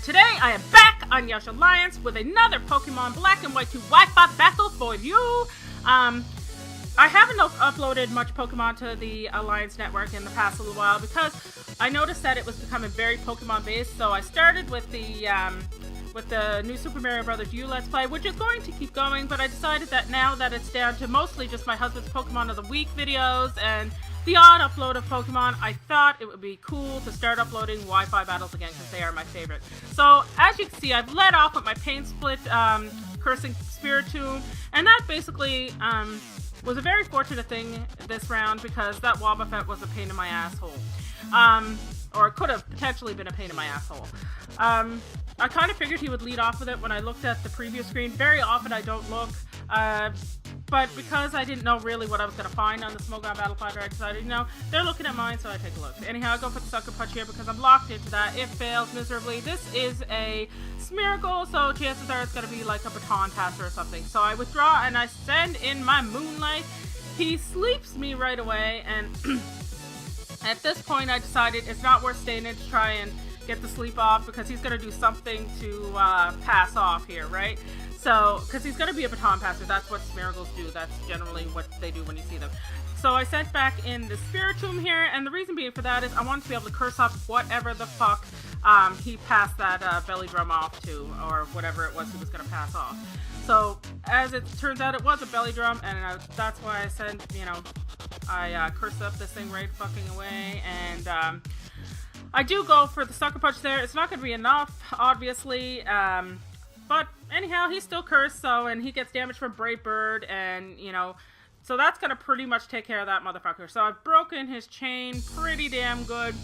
today I am back on Yeousch Alliance with another Pokemon Black and White 2 Wi-Fi battle for you. I haven't uploaded much Pokemon to the Alliance network in the past little while because I noticed that it was becoming very Pokemon based, so I started with the new Super Mario Bros. U Let's Play, which is going to keep going, but I decided that now that it's down to mostly just my husband's Pokemon of the Week videos and the odd upload of Pokemon, I thought it would be cool to start uploading Wi-Fi battles again because they are my favorite. So, as you can see, I've led off with my Pain Split Cursing Spiritomb, and that basically was a very fortunate thing this round because that Wobbuffet was a pain in my asshole. Or it could have potentially been a pain in my asshole. I kind of figured he would lead off with it when I looked at the preview screen. Very often I don't look, but because I didn't know really what I was going to find on the Smogon Battle Fighter, I decided, you know, they're looking at mine, so I take a look. Anyhow, I go for the Sucker Punch here because I'm locked into that. It fails miserably. This is a Smeargle, so chances are it's going to be like a Baton Passer or something. So I withdraw and I send in my Moonlight. He sleeps me right away, and at this point I decided it's not worth staying in to try and get the sleep off because he's going to do something to pass off here, right? So, because he's going to be a Baton Passer, that's what Smeargles do. That's generally what they do when you see them. So I sent back in the Spiritomb here, and the reason being for that is I wanted to be able to curse up whatever the fuck he passed that belly drum off to, or whatever it was he was going to pass off. So, as it turns out, it was a belly drum, and that's why I sent, you know, I cursed up this thing right fucking away, and I do go for the Sucker Punch there. It's not going to be enough, obviously, but anyhow, he's still cursed, so, and he gets damage from Brave Bird, and, you know, so that's going to pretty much take care of that motherfucker. So I've broken his chain pretty damn good,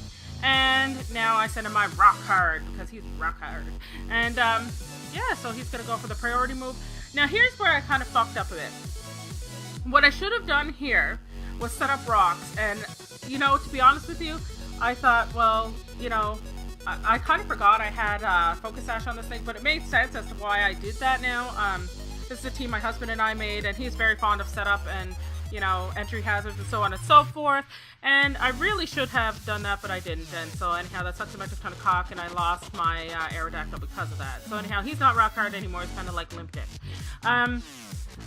and now I send him my Rock Hard, because he's Rock Hard. And, yeah, so he's going to go for the priority move. Now, here's where I kind of fucked up a bit. What I should have done here was set up rocks, and, you know, to be honest with you, I thought, well, you know, I kind of forgot I had Focus Sash on this thing, but it made sense as to why I did that now. This is a team my husband and I made, and he's very fond of setup and, you know, entry hazards and so on and so forth. And I really should have done that, but I didn't. And so anyhow, that sucks a bunch of ton of cock, and I lost my Aerodactyl because of that. So anyhow, he's not Rock Hard anymore. He's kind of like Limp Dick.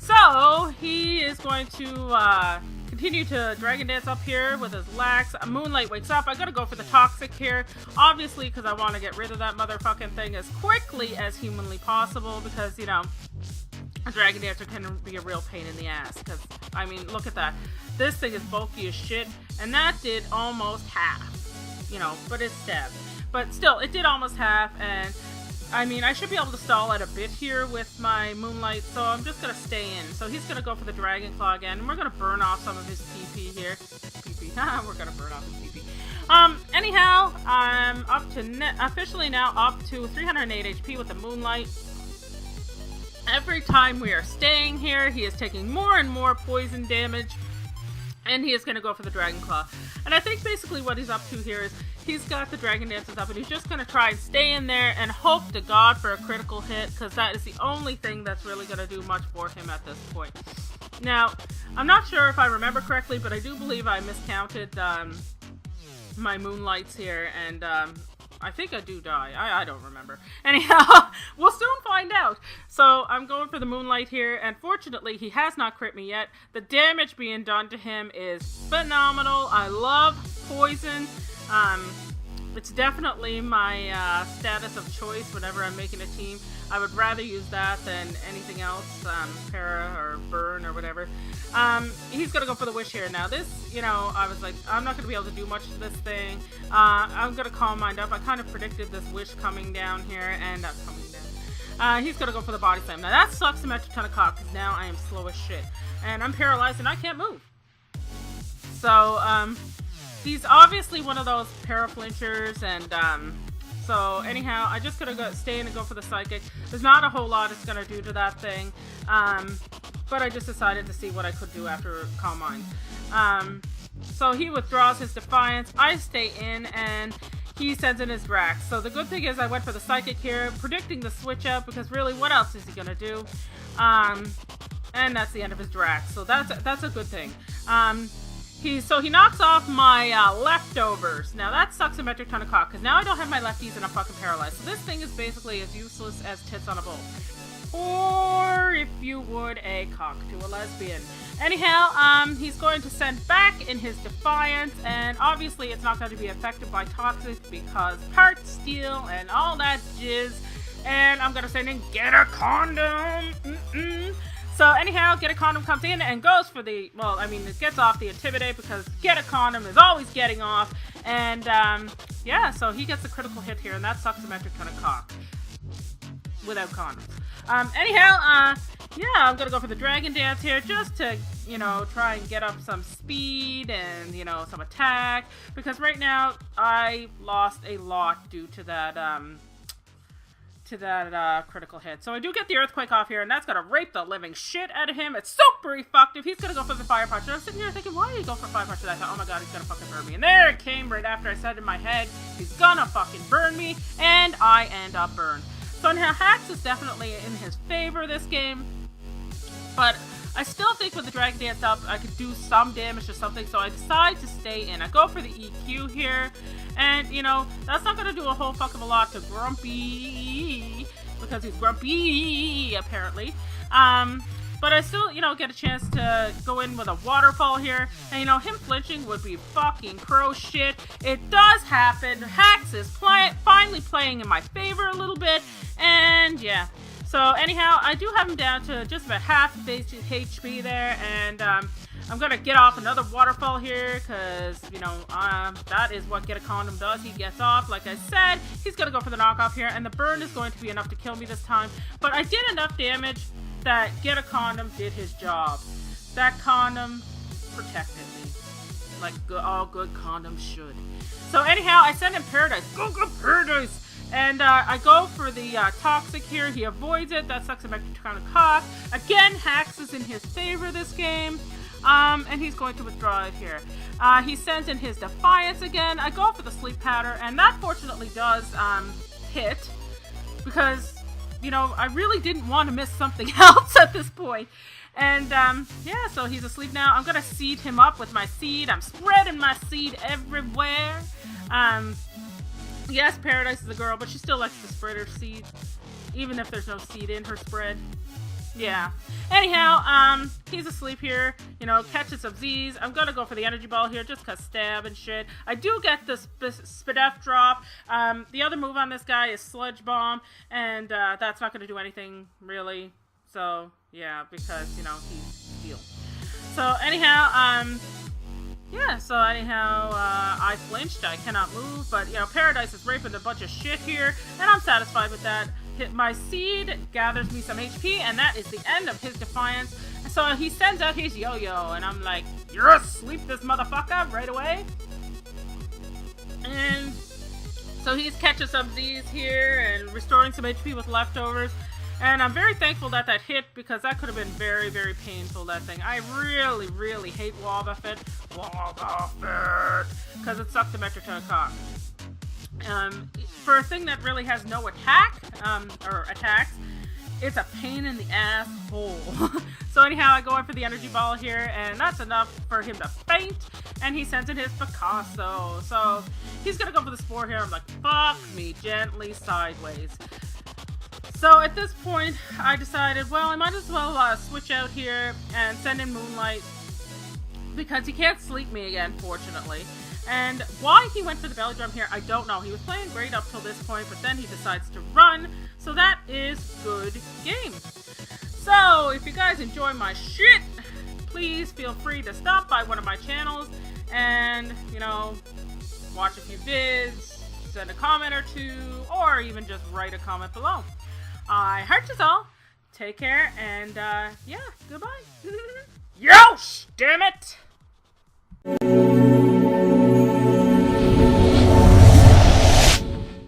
So he is going to continue to Dragon Dance up here with his Lax. Moonlight wakes up. I gotta go for the Toxic here, obviously, because I want to get rid of that motherfucking thing as quickly as humanly possible, because, you know, a Dragon Dancer can be a real pain in the ass, because, I mean, look at that. This thing is bulky as shit, and that did almost half, you know, but it stabbed. But still, it did almost half, and I mean, I should be able to stall it a bit here with my Moonlight, so I'm just going to stay in. So he's going to go for the Dragon Claw again, and we're going to burn off some of his PP here. PP. We're going to burn off his PP. Anyhow, I'm up to officially now up to 308 HP with the Moonlight. Every time we are staying here, he is taking more and more poison damage, and he is going to go for the Dragon Claw. And I think basically what he's up to here is he's got the Dragon Dances up, and he's just going to try and stay in there and hope to God for a critical hit, because that is the only thing that's really going to do much for him at this point. Now, I'm not sure if I remember correctly, but I do believe I miscounted my Moonlights here, and I think I do die. I don't remember. Anyhow, we'll soon find out. So I'm going for the Moonlight here, and fortunately, he has not crit me yet. The damage being done to him is phenomenal. I love poison. It's definitely my status of choice whenever I'm making a team. I would rather use that than anything else, para or burn or whatever. He's gonna go for the Wish here. Now this, you know, I was like, I'm not gonna be able to do much to this thing. I'm gonna Calm Mind up. I kind of predicted this Wish coming down here, and that's coming down. He's gonna go for the Body Slam. Now that sucks a ton of cock, because now I am slow as shit. And I'm paralyzed and I can't move. So, he's obviously one of those para-flinchers, and so anyhow, I just gotta stay in and go for the Psychic. There's not a whole lot it's gonna do to that thing, but I just decided to see what I could do after Calm Mind. So he withdraws his Defiance, I stay in, and he sends in his Drax. So the good thing is I went for the Psychic here, predicting the switch out, because really, what else is he gonna do? And that's the end of his Drax, so that's a good thing. So he knocks off my leftovers. Now that sucks a metric ton of cock, because now I don't have my lefties and I'm fucking paralyzed. So this thing is basically as useless as tits on a bowl. Or, if you would, a cock to a lesbian. Anyhow, he's going to send back in his Defiance, and obviously it's not going to be affected by Toxic because part steal and all that jizz. And I'm going to send in Get a Condom. So anyhow, Get a Condom comes in and goes for the, well, I mean, it gets off the Intimidate because Get a Condom is always getting off. And, yeah, so he gets a critical hit here, and that sucks a metric ton of cock. Without condoms. Anyhow, yeah, I'm gonna go for the Dragon Dance here just to, you know, try and get up some speed and, you know, some attack. Because right now, I lost a lot due to that, critical hit. So I do get the Earthquake off here, and that's gonna rape the living shit out of him. It's super effective. He's gonna go for the Fire Punch. And I'm sitting here thinking, why are you going for Fire Punch? And I thought, oh my god, he's gonna fucking burn me. And there it came right after I said in my head, he's gonna fucking burn me, and I end up burned. So now Hacks is definitely in his favor this game, but I still think with the Dragon Dance up, I could do some damage or something, so I decide to stay in. I go for the EQ here, and, you know, that's not going to do a whole fuck of a lot to Grumpy, because he's grumpy, apparently. But I still, you know, get a chance to go in with a Waterfall here. And, you know, him flinching would be fucking pro shit. It does happen. Hacks is finally playing in my favor a little bit. And, yeah. So, anyhow, I do have him down to just about half base HP there. And, I'm going to get off another Waterfall here because, you know, that is what Get a Condom does. He gets off. Like I said, he's going to go for the knockoff here. And the burn is going to be enough to kill me this time. But I did enough damage that Get a Condom did his job. That condom protected me. Like all good condoms should. So anyhow, I send him Paradise. Go Paradise! And I go for the Toxic here. He avoids it. That sucks him back to kind of cock. Again, Hacks is in his favor this game. And he's going to withdraw it here. He sends in his Defiance again. I go for the Sleep Powder, and that fortunately does hit. Because, you know, I really didn't want to miss something else at this point. And, yeah, so he's asleep now. I'm going to seed him up with my seed. I'm spreading my seed everywhere. Yes, Paradise is a girl, but she still likes to spread her seed. Even if there's no seed in her spread. Yeah. Anyhow, he's asleep here. You know, catches some Z's. I'm gonna go for the Energy Ball here just cause stab and shit. I do get the Spadef drop. The other move on this guy is Sludge Bomb, and that's not gonna do anything really. So yeah, because, you know, he's healed. So anyhow, yeah, so anyhow, I flinched. I cannot move, but, you know, Paradise is raping a bunch of shit here, and I'm satisfied with that. My seed gathers me some HP, and that is the end of his Defiance. So he sends out his Yo-Yo, and I'm like, you're asleep, this motherfucker, right away. And so he's catching some Z's here and restoring some HP with leftovers. And I'm very thankful that that hit, because that could have been very, very painful, that thing. I really, really hate Wobbuffet. Wobbuffet! Because it sucked the metric ton of cock. For a thing that really has no attack, or attacks, it's a pain in the asshole. So anyhow, I go in for the Energy Ball here, and that's enough for him to faint, and he sends in his Picasso. So he's gonna go for the Spore here. I'm like, fuck me, gently sideways. So at this point, I decided, well, I might as well switch out here and send in Moonlight, because he can't sleep me again, fortunately. And why he went for the Belly Drum here, I don't know. He was playing great up till this point, but then he decides to run. So that is good game. So if you guys enjoy my shit, please feel free to stop by one of my channels and, you know, watch a few vids, send a comment or two, or even just write a comment below. I heart you all. Take care, and yeah, goodbye. Yeousch, damn it!